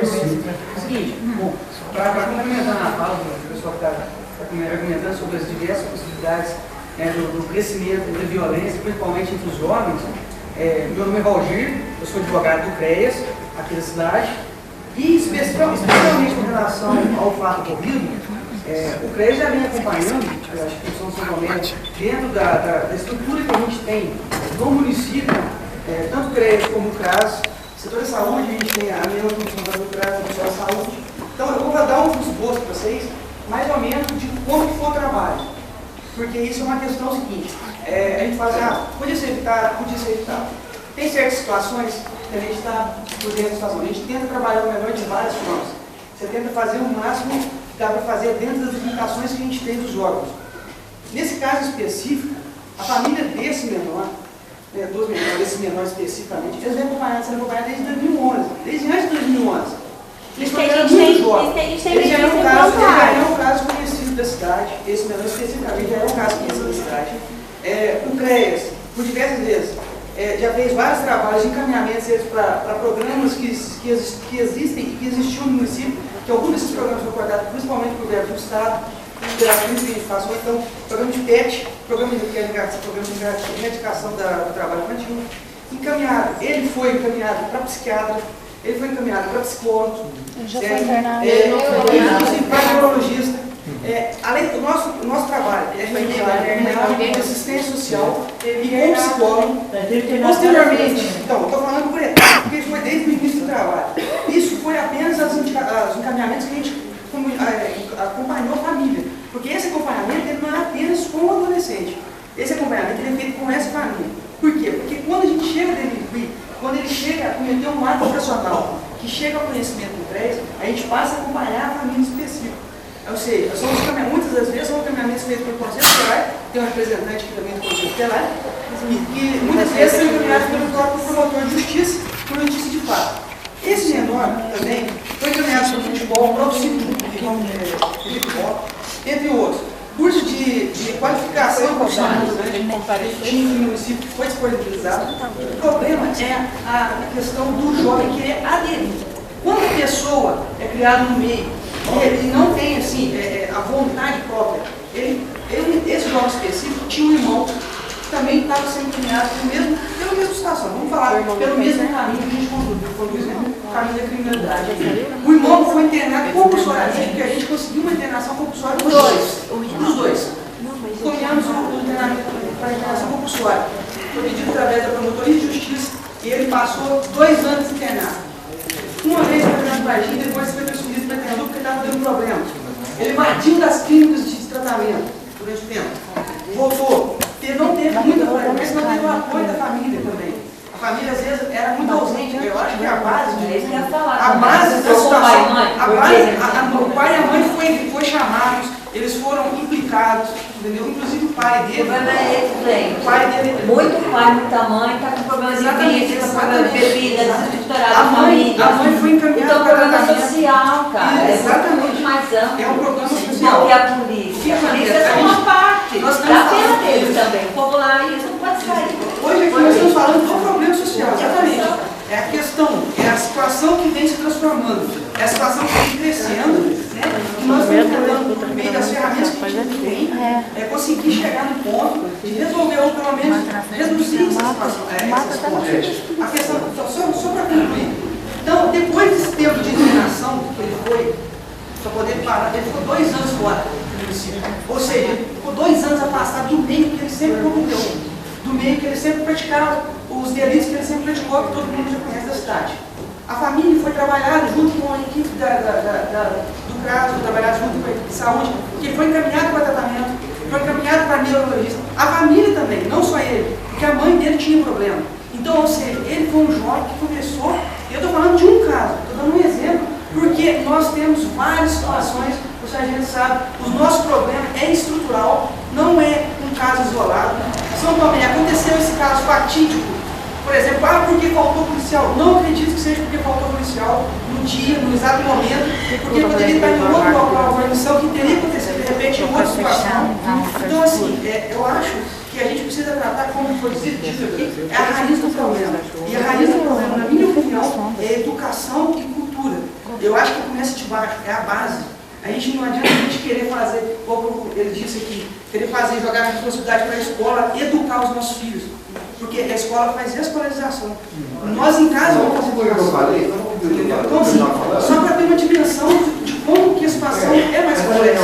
seguinte, bom, para complementar na fala do pessoal que está argumentando sobre as diversas possibilidades do crescimento da violência, principalmente entre os jovens, meu nome é Valdir, eu sou advogado do CREAS, aqui da cidade, e especialmente com relação ao fato ocorrido, o CREAS já vem acompanhando a instituição de São Tomé dentro da estrutura que a gente tem no município, tanto o CREAS como o CRAS. Setor da saúde, a gente tem a mesma função do CRAS, do setor da saúde. Então, eu vou dar um esboço para vocês, mais ou menos, de como que foi o trabalho. Porque isso é uma questão seguinte, a gente fala assim, podia ser evitado. Tem certas situações que a gente está por dentro da situação. A gente tenta trabalhar o menor de várias formas. Você tenta fazer o máximo que dá para fazer dentro das limitações que a gente tem dos órgãos. Nesse caso específico, a família desse menor, dos menores, desse menor especificamente, eles vêm sendo acompanhados desde 2011, desde antes de 2011. Eles eram muito jovens. Ele já é um caso conhecido da cidade, esse menor especificamente já é um caso conhecido da cidade. O CREAS, por diversas vezes, já fez vários trabalhos, encaminhamentos para programas que existem e que existiam no município, que alguns desses programas foram cortados principalmente pelo governo do Estado, pela crise que a gente passou, então, programa de PET, programa de erradicação do trabalho infantil, ele foi encaminhado para psiquiatra, ele foi encaminhado para psicólogo, inclusive para neurologista. Além do nosso trabalho, é assistência social e com psicólogo. Posteriormente, então, estou falando por etapas, porque isso foi desde o início do trabalho. Isso foi apenas os encaminhamentos que a gente acompanhou a família. Porque esse acompanhamento ele não é apenas com o adolescente. Esse acompanhamento ele é feito com essa família. Por quê? Porque quando a gente chega a delinquir, quando ele chega a cometer um ato operacional, que chega ao conhecimento do CREAS, a gente passa a acompanhar a família específica. Ou seja, muitas das vezes são encaminhamentos feitos pelo Conselho Tutelar, tem um representante aqui também do Conselho Tutelar, e que muitas vezes são encaminhados pelo próprio promotor de justiça, por notícia de fato. Esse menor também foi encaminhado para o futebol, para o futebol, entre outros. Curso de qualificação profissional que tinha no município que foi disponibilizado. O problema é a questão do jovem querer aderir. Quando a pessoa é criada no meio e ele não tem assim, a vontade própria, esse jovem específico tinha um irmão que também estava sendo encaminhado pela mesma situação. Vamos falar pelo mesmo caminho que a gente conduz, o caminho da criminalidade. O irmão foi internado compulsoriamente, porque a gente conseguiu uma internação compulsória dos dois. Encaminhamos o internamento para a internação compulsória. Foi pedido através da promotoria de justiça e ele passou 2 anos internado. Uma vez internado para a gente, depois foi transferido para internado porque estava dando problema. Ele invadiu das clínicas de tratamento durante o tempo. Voltou. Ele não teve muita coisa, mas não teve o apoio da família também. A família, às vezes, era muito ausente. Eu acho que a base disso, a base da situação, o pai e a mãe foi chamados, eles foram implicados, entendeu? Inclusive o pai dele. O pai dele. Muito pai, muita mãe, está com problemas de vício, com problema de bebida, desestruturada a mãe foi encaminhada para problema social, cara. Exatamente. É muito mais amplo. É um problema social. Não, e a polícia. A polícia é uma parte da pena deles também. O povo lá, isso não pode sair. Hoje aqui nós estamos falando do problema social, exatamente. É a questão, é a situação que vem se transformando, é a situação que vem crescendo, né? E nós estamos tentando, por meio das ferramentas que a gente tem, conseguir chegar no ponto de resolver ou pelo menos reduzir essa situação. A questão, só para concluir. Então, depois desse tempo de internação que ele foi, para poder parar, ele ficou 2 anos fora do município. Ou seja, ele ficou 2 anos afastado do meio que ele sempre cometeu, do meio que ele sempre praticava, os delitos que ele sempre praticou, que todo mundo já conhece da cidade. A família foi trabalhada junto com a equipe do CRAS, foi trabalhada junto com a equipe de saúde, que foi encaminhado para tratamento, foi encaminhado para neurologista. A família também, não só ele, porque a mãe dele tinha problema. Então, ou seja, ele foi um jovem que começou, eu estou falando de um caso, estou dando um exemplo, porque nós temos várias situações, o sargento sabe, o nosso problema é estrutural, não é um caso isolado. São Tomé, aconteceu esse caso fatídico, por exemplo, porque faltou policial. Não acredito que seja porque faltou policial no dia, no exato momento, porque poderia estar em outro local, uma missão que teria acontecido de repente em outra situação. Então, assim, eu acho que a gente precisa tratar, como foi dito aqui, é a raiz do problema. E a raiz do problema, na minha opinião, é educação e cultura. eu acho que começa de baixo, é a base. A gente não adianta a gente querer fazer, como ele disse aqui, querer fazer, jogar a responsabilidade para a escola, educar os nossos filhos. Porque a escola faz escolarização. Nós em casa vamos fazer educação. Então, assim, só para ter uma dimensão de como que a situação é mais complexa.